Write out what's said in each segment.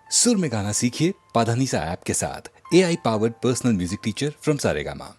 सुर में गाना सीखिए पाधानीसा ऐप के साथ। AI powered personal music teacher from Saregama.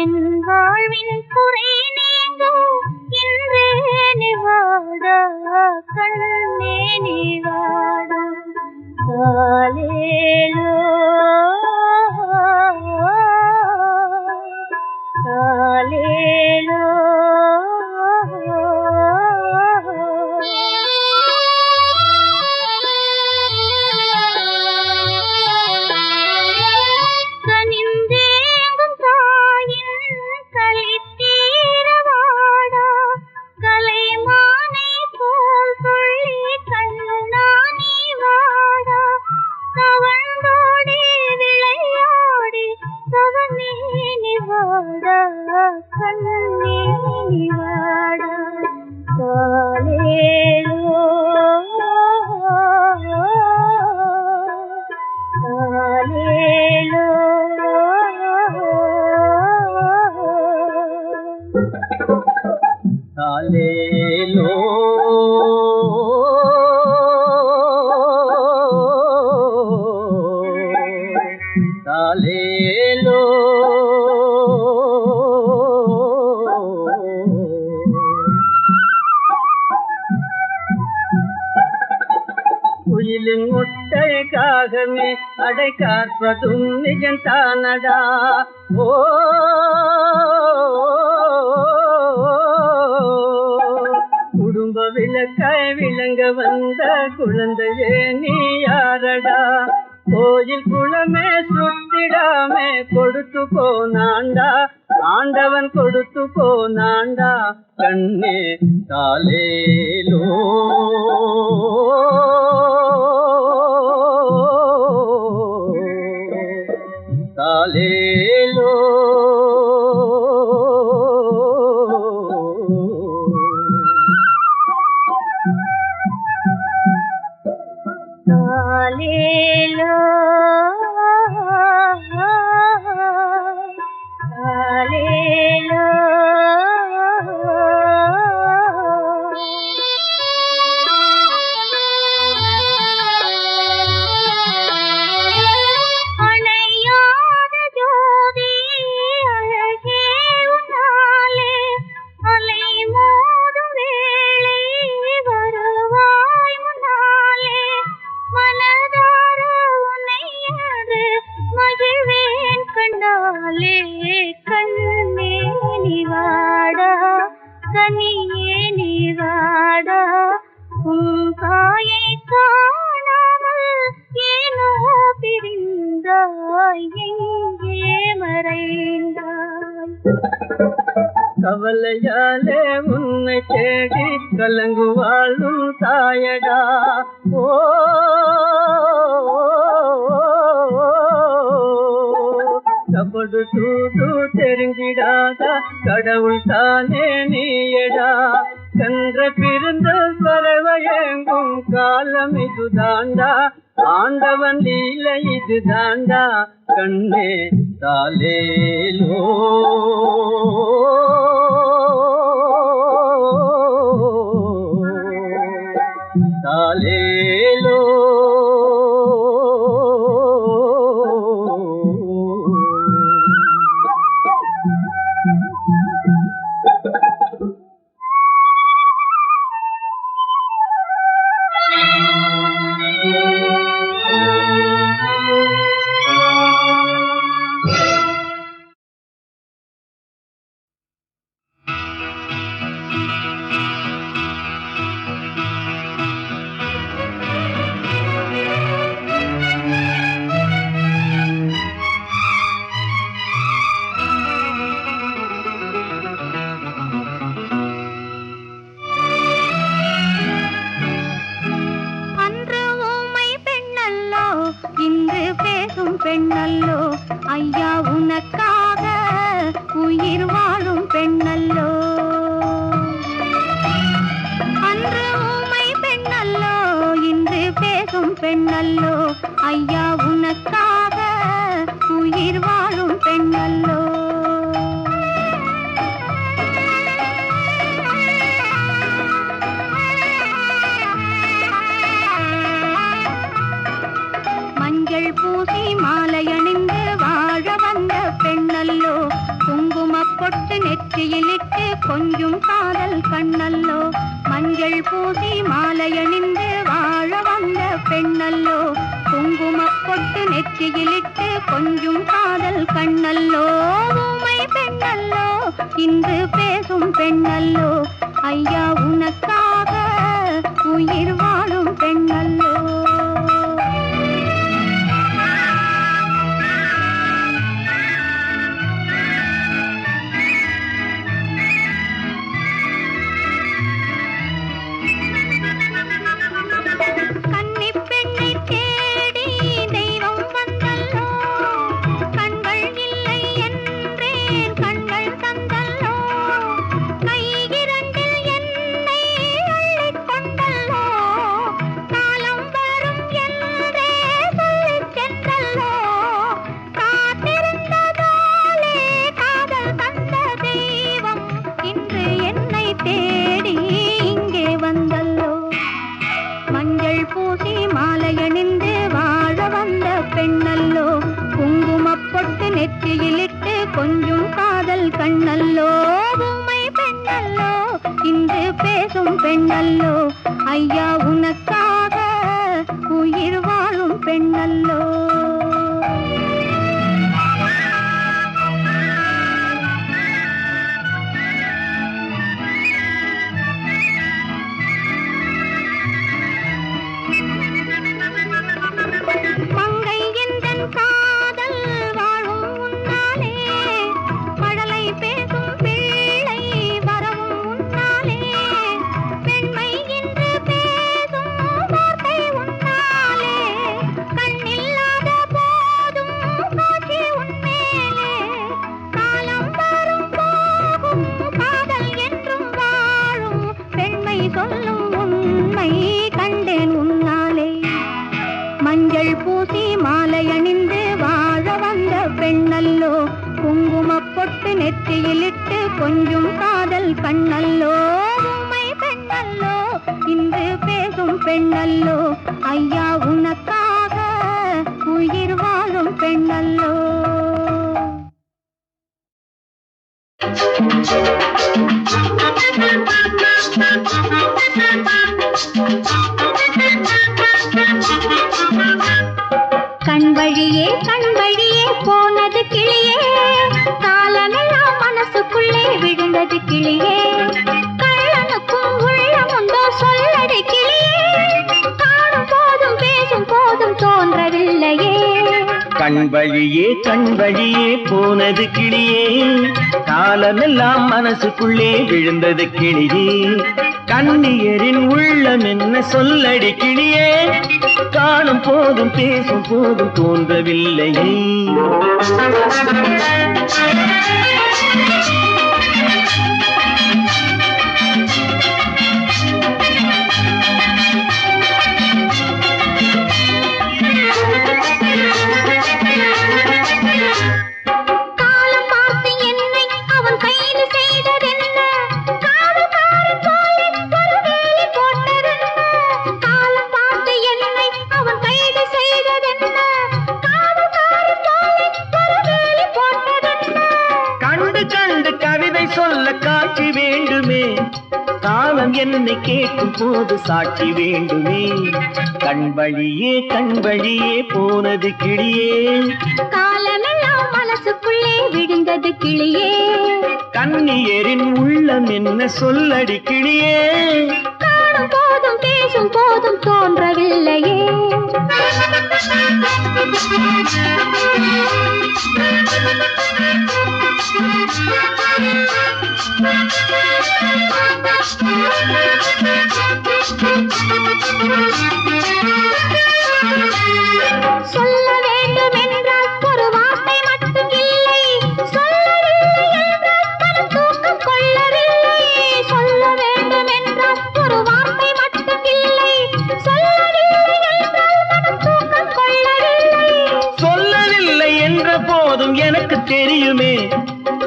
என் வாழ்வின் குறை நீங்க இன்றே நிவாட கண்ணே நிவாட காலேலோ காலேலோ Hallelujah, குயிலின் முட்டைக்காகவே அடை காற்பதும் நிஜந்தானடா. ஓ குடும்ப விளக்காய் விளங்க வந்த குழந்தையே நீ யாரடா? கோயில் குளமே சுத்திடாமே கொடுத்து போனாண்டா, ஆண்டவன் கொடுத்து போனாண்டா. கண்ணே தாலேலோ தாலேலோ காலேலோ காலேலோ அணையாத ஜோதி அழகே உன்னாலே அலை மோதும் வேளை வருவாய் முன்னாலே மனதார உன்னை அது மகிழ்வேன் கண்டாலே. கண்ணே நிவாடா கனியே நிவாடா உன் தாயை காணாமல் ஏனோ பிரிந்தாய் எங்கே மறைந்தாய். கவலையாலே உன்னை தேடி கலங்குவாளும் தாயடா. ஓ கபடு தூது தெரிஞ்சிடாத கடவுள் தானே நீயடா. சென்ற பிறந்த பறவையெங்கும் காலம் இது தாண்டா, ஆண்டவன் லீலை இது தாண்டா. கண்ணே தாலேலோ தாலேலோ பொட்டு நெற்றியிலிட்டு கொஞ்சம் காதல் கண்ணல்லோ மஞ்சள் பூசி மாலையணிந்து வாழ வந்த பெண்ணல்லோ குங்குமப் பொட்டு நெற்றியிலிட்டு கொஞ்சம் காதல் கண்ணல்லோ ஊமை பெண்ணல்லோ இன்று பேசும் பெண்ணல்லோ ஐயா உனக்காக உயிர் வாழும் பெண்ணல்லோ நெற்றியிலிட்டு கொஞ்சம் காதல் கண்ணல்லோ ஊமை பெண்ணல்லோ இன்று பேசும் பெண்ணல்லோ ஐயா உனக்காக உயிர் வாழும் பெண்ணல்லோ சொல்லும் உண்மை கண்டேன் உன்னாலே மஞ்சள் பூசி மாலை அணிந்து வாழ வந்த பெண்ணல்லோ குங்குமப் பொட்டு நெற்றியிலிட்டு கொஞ்சம் காதல் கண்ணல்லோ ஊமை பெண்ணல்லோ இன்று பேசும் பெண்ணல்லோ ஐயா உனக்காக உயிர் வாழும் பெண்ணல்லோ கண் வழியே போனது கிளியே காலமெல்லாம் மனசுக்குள்ளே விழுந்தது கிளியே கள்ளனுக்கும் உள்ளமுண்டோ சொல்லடி கிளியே காணும் போதும் பேசும் போதும் தோன்றவில்லையே கண் வழியே போனது கிளியே காலமெல்லாம் மனசுக்குள்ளே விழுந்தது கிளியே கண்ணியரின் உள்ளம் என்ன சொல்லடி கிளியே காணும் போதும் பேசும் போதும் தோன்றவில்லையே காட்சி வேண்டுமே காலம் என்னை கேட்கும் போது சாட்சி வேண்டுமே கண் வழியே போனது கிளியே காலமெல்லாம் மனசுக்குள்ளே விழுந்தது கிளியே கண்ணியரின் உள்ளம் என்ன சொல்லடி கிளியே காணும் போதும் பேசும் போதும் தோன்றவில்லையே சொல்ல வேண்டும் என்றால் ஒரு வார்த்தை மட்டும் இல்லை சொல்லவில்லை என்றால் மனம் தூக்கம் கொள்ளவில்லை சொல்ல வேண்டும் என்றால் ஒரு வார்த்தை மட்டும் இல்லை சொல்லவில்லை என்றால் மனம் தூக்கம் கொள்ளவில்லை சொல்லவில்லை என்ற போதும் எனக்கு தெரியுமே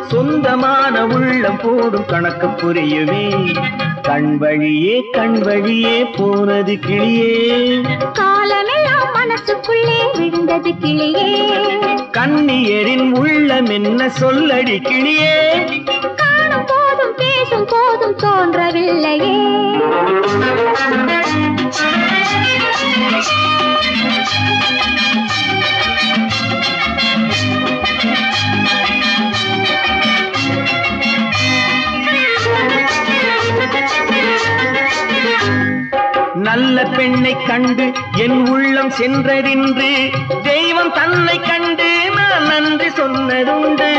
சொந்தமான உள்ளம் போடும் கணக்கு புரியுமே கண் வழியே போனது கிளியே காலமெல்லாம் மனசுக்குள்ளே விழுந்தது கிளியே. கண்ணியரின் உள்ளம் என்ன சொல்லடி கிளியே. காணும் போதும் பேசும் போதும் தோன்றவில்லையே. நல்ல பெண்ணை கண்டு என் உள்ளம் சென்றதின்று தெய்வம் தன்னை கண்டு நான் நன்றி சொன்னதுண்டு.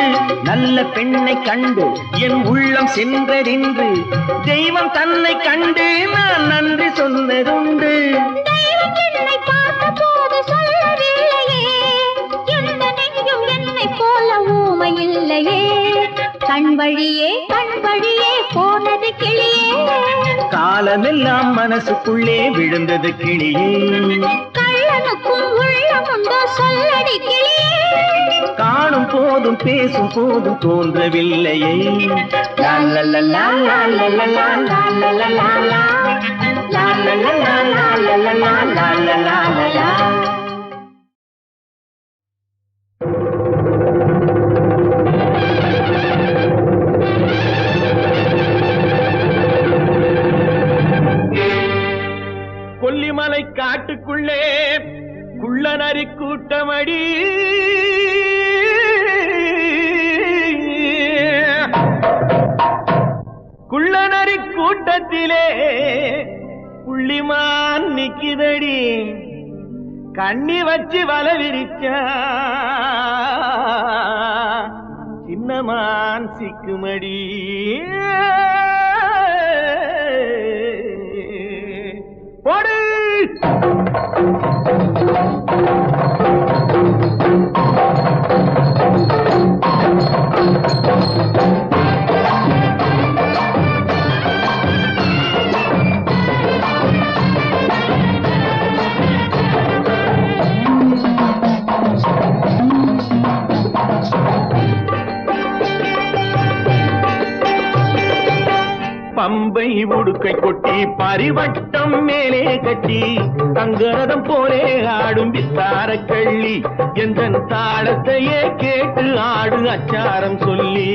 நல்ல பெண்ணை கண்டு என் உள்ளம் சென்றதின்று தெய்வம் தன்னை கண்டு நான் நன்றி சொன்னதுண்டு. தெய்வம் என்னை பார்த்த போது சொல்லவில்லையே, எந்த நெஞ்சும் என்னை போல ஊமை இல்லையே. கண் வழியே போனது கிளியே. காலமெல்லாம் மனசுக்குள்ளே விழுந்தது கிளியே. கள்ளனுக்கும் உள்ளமுண்டோ சொல்லடி கிளியே. காணும் போதும் பேசும் போதும் தோன்றவில்லையே. கொல்லிமலை காட்டுக்குள்ளே குள்ளநரி கூட்டமடி. குள்ளநரி கூட்டத்திலே புள்ளிமான் நிக்குதடி. கண்ணி வச்சு வல விரிச்சா சின்னமான் சிக்குமடி. போடு பம்பை உடுக்கை கொட்டி பரிவட்டம் மேலே கட்டி தங்கரதம் போலே ஆடும் வித்தார கள்ளி. எந்த தாளத்தையே கேட்டு ஆடு அச்சாரம் சொல்லி.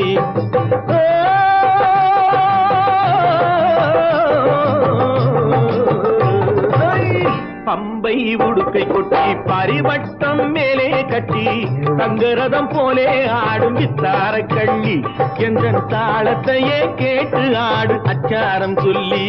பம்பை உடுக்கை கொட்டி பரிவட்டம் மேலே கட்டி தங்கரதம் போலே ஆடும் வித்தார கள்ளி. எந்த தாளத்தையே கேட்டு ஆடு அச்சாரம் சொல்லி.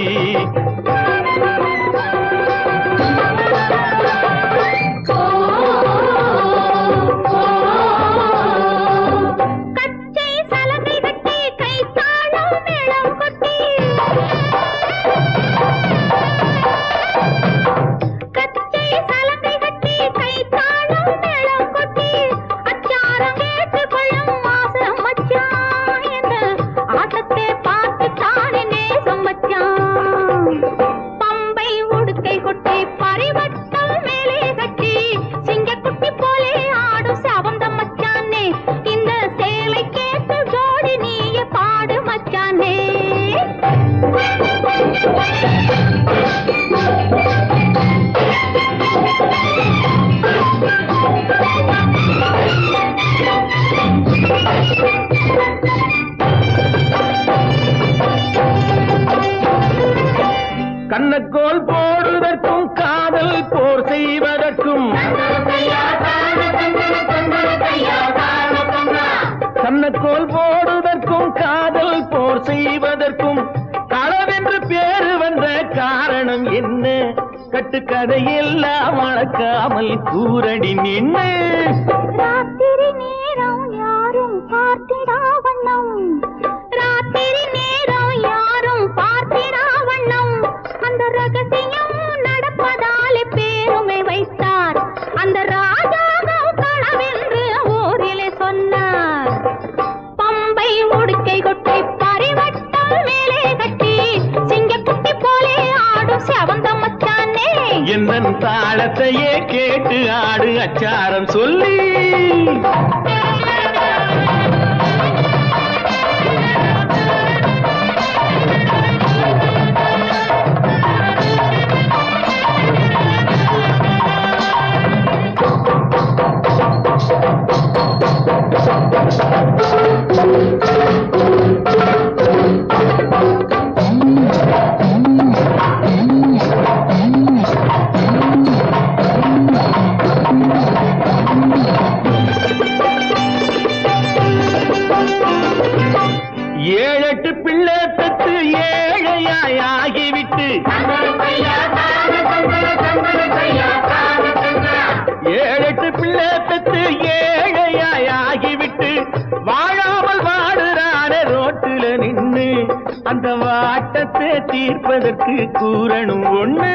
கண்ணக்கோல் போடுவதற்கும் காதல் போர் செய்வதற்கும் கண்ணக்கோல் போடுவதற்கும் காதல் போர் செய்வதற்கும் களவென்று பேரு வந்த காரணம் என்ன? கட்டுக்கதையெல்லாம் மறக்காமல் கூரடி நின்று. ராத்திரி நேரம் யாரும் பார்த்திடா வண்ணம், ராத்திரி நேரம் யாரும் பார்த்திடா வண்ணம். அந்த ரகசியம் நடப்பதாலே பேருமை வைத்தார். அந்த ராஜாவும் களவென்று ஊரிலே சொன்னார். பம்பை உடுக்கை கொட்டி பரிவட்டம் மேலே கட்டி சிங்கக்குட்டி போலே ஆடும் செவந்த மச்சானே. என்ன தாளத்தையே கேட்டு ஆடு அச்சாரம் சொல்லி. ஏழெட்டு பிள்ளை பெற்று ஏழையாகிவிட்டு ஏழெட்டு பிள்ளை பெற்று ஏழையாகிவிட்டு வாழாமல் வாடுறான ரோட்டுல நின்னு அந்த வாட்டத்தை தீர்ப்பதற்கு கூறணும் ஒண்ணு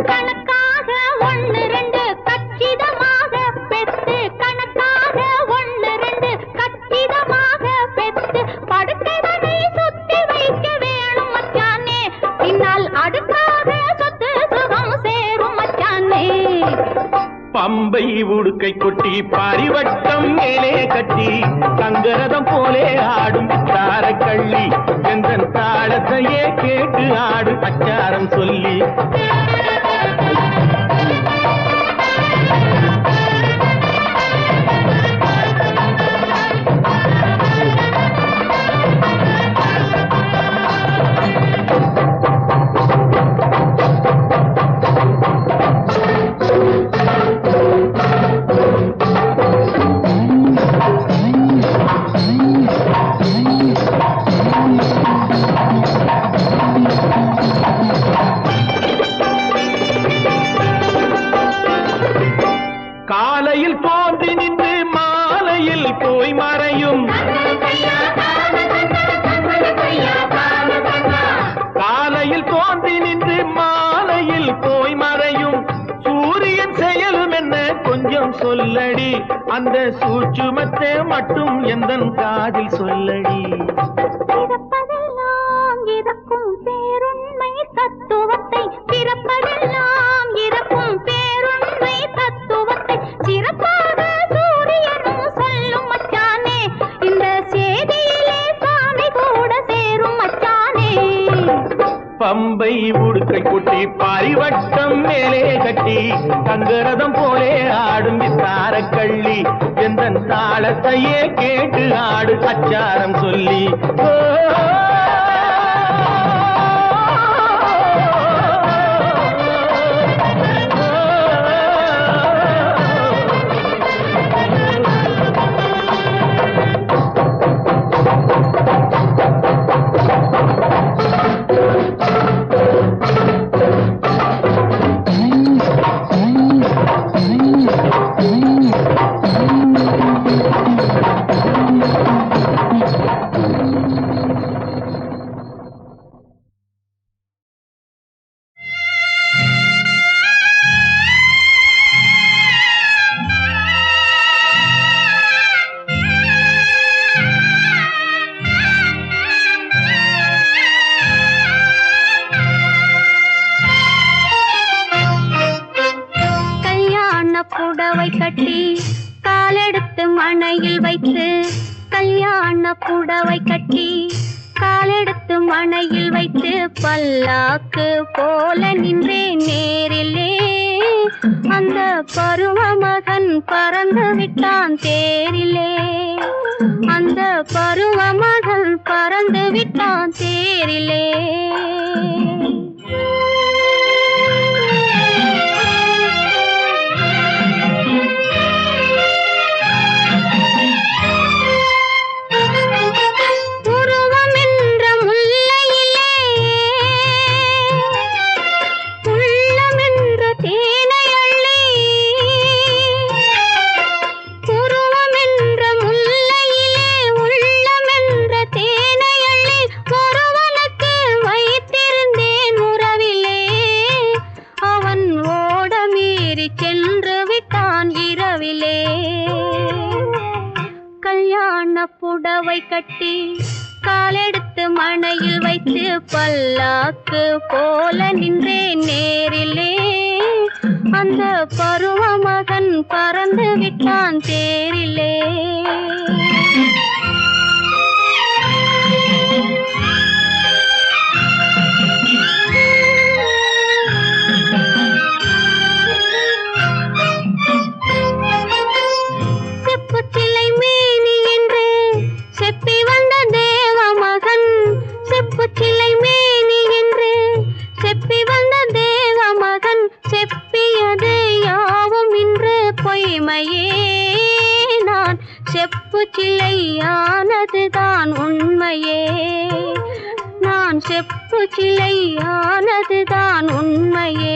கணக்காக ஒண்ணு ரெண்டு கச்சிதமாக பெத்து கணக்காக ஒண்ணு ரெண்டு கச்சிதமாக பெத்து படுக்கைவனை சுத்தி வைக்க வேணும் மச்சானே பின்னால் அடுக்காக சொத்து சுகம் சேரும் மச்சானே பம்பை உடுக்கை கொட்டி பரிவட்டம் மேலே கட்டி தங்கரதம் போலே ஆடும் தார கள்ளி எந்த தாளத்தையே கேட்டு ஆடு அச்சாரம் சொல்லி காலையில் தோன்றி நின்று மாலையில் போய் மறையும் காலையில் தோன்றி நின்று மாலையில் போய் மறையும் சூரியன் செயலும் என்ன கொஞ்சம் சொல்லடி அந்த சூட்சுமத்தை மட்டும் எந்தன் காதில் சொல்லடி பிறப்பதெல்லாம் இறக்கும் பேருண்மை தத்துவத்தை பிறப்பதெல்லாம் இறக்கும் பேருண்மை தத்துவத்தை சிறப்பாக சூரியனும் சொல்லும் மச்சானே இந்த செய்தியிலே சாமி கூட சேரும் மச்சானே பம்பை உடுக்கை கொட்டி பரிவட்டம் மேலே கட்டி தங்கரதம் போலே ஆடும் தார கள்ளி எந்த தாளத்தையே கேட்டு ஆடு அச்சாரம் சொல்லி புடவை கட்டி காலெடுத்து மணையில் வைத்து கல்யாண புடவை கட்டி காலெடுத்து மணையில் வைத்து பல்லாக்கு போல நின்றே நேரிலே அந்த பருவ மகன் பறந்து விட்டான் தேரிலே அந்த பருவ மகன் பறந்து விட்டான் தேரிலே புடவை கட்டி காலெடுத்து மணையில் வைத்து பல்லாக்கு போல நின்றே நேரிலே அந்த பருவ மகன் பறந்து விட்டான் தேரிலே செப்புத்திலை மேனி என்று செப்பி செப்பு சிலையானதுதான் உண்மையே.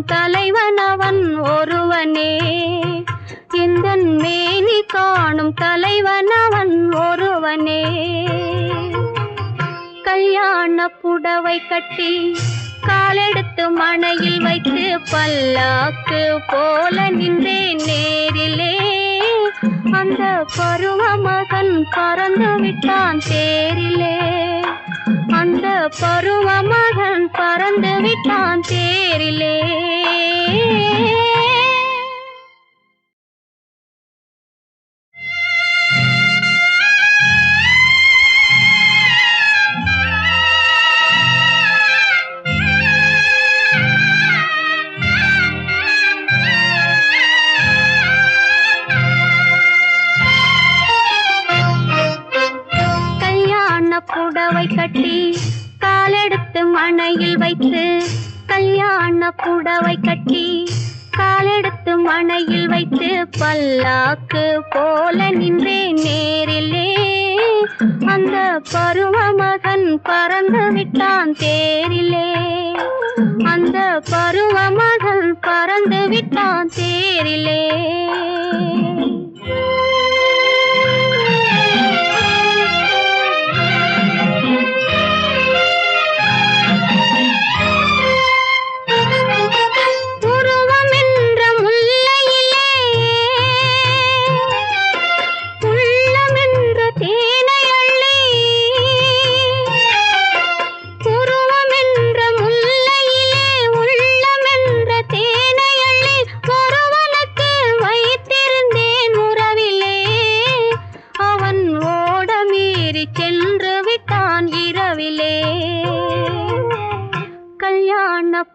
தலைவனவன் ஒருவனே, எந்தன் மேனி காணும் தலைவனவன் ஒருவனே. கல்யாண புடவை கட்டி காலெடுத்து மணையில் வைத்து பல்லாக்கு போல நின்றேன் நேரிலே. அந்த பருவ மகன் பறந்து விட்டான் தேரிலே. அந்த பருவ மகன் பறந்து விட்டான் தேரிலே. புடவை கட்டி காலெடுத்து மணையில் வைத்து, கல்யாண புடவை கட்டி காலெடுத்து மணையில் வைத்து பல்லாக்கு போல நின்றேன் நேரிலே. அந்த பருவ மகன் பறந்து விட்டான் தேரிலே. அந்த பருவ மகன் பறந்து விட்டான் தேரிலே.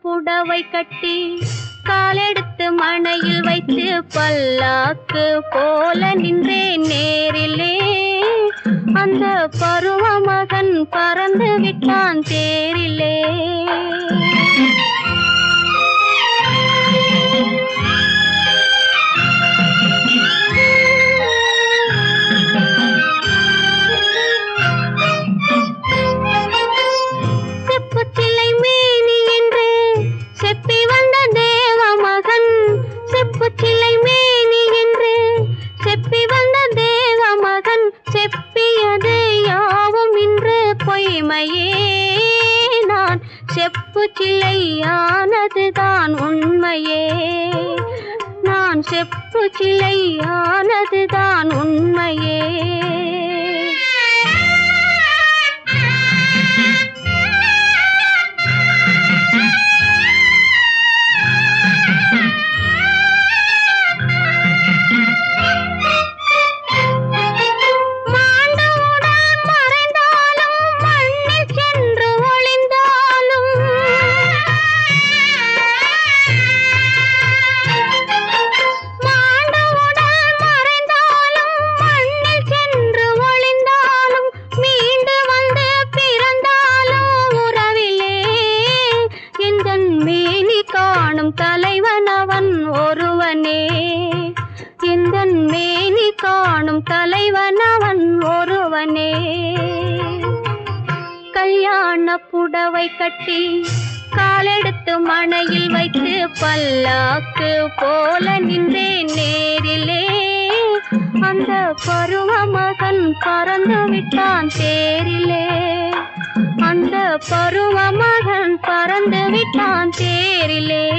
புடவை கட்டி காலெடுத்து மணையில் வைத்து பல்லாக்கு போல நின்றேன் நேரிலே. அந்த பருவ மகன் பறந்து விட்டான் தேரிலே. சிலை மேனி என்று செப்பி வந்த தேவ மகன் செப்பியது யாவும் இன்று பொய்மையே. நான் செப்பு சிலையானதுதான் உண்மையே. நான் செப்பு சிலையானதுதான் உண்மையே. தலைவனவன் ஒருவனே, எந்தன் மேனி காணும் தலைவனவன் ஒருவனே. கல்யாண புடவை கட்டி காலெடுத்து மணையில் வைத்து பல்லாக்கு போல நின்றேன் நேரிலே. அந்த பருவ மகன் பறந்து விட்டான் தேரிலே. அந்த பருவ மகன் பறந்து விட்டான் தேரிலே.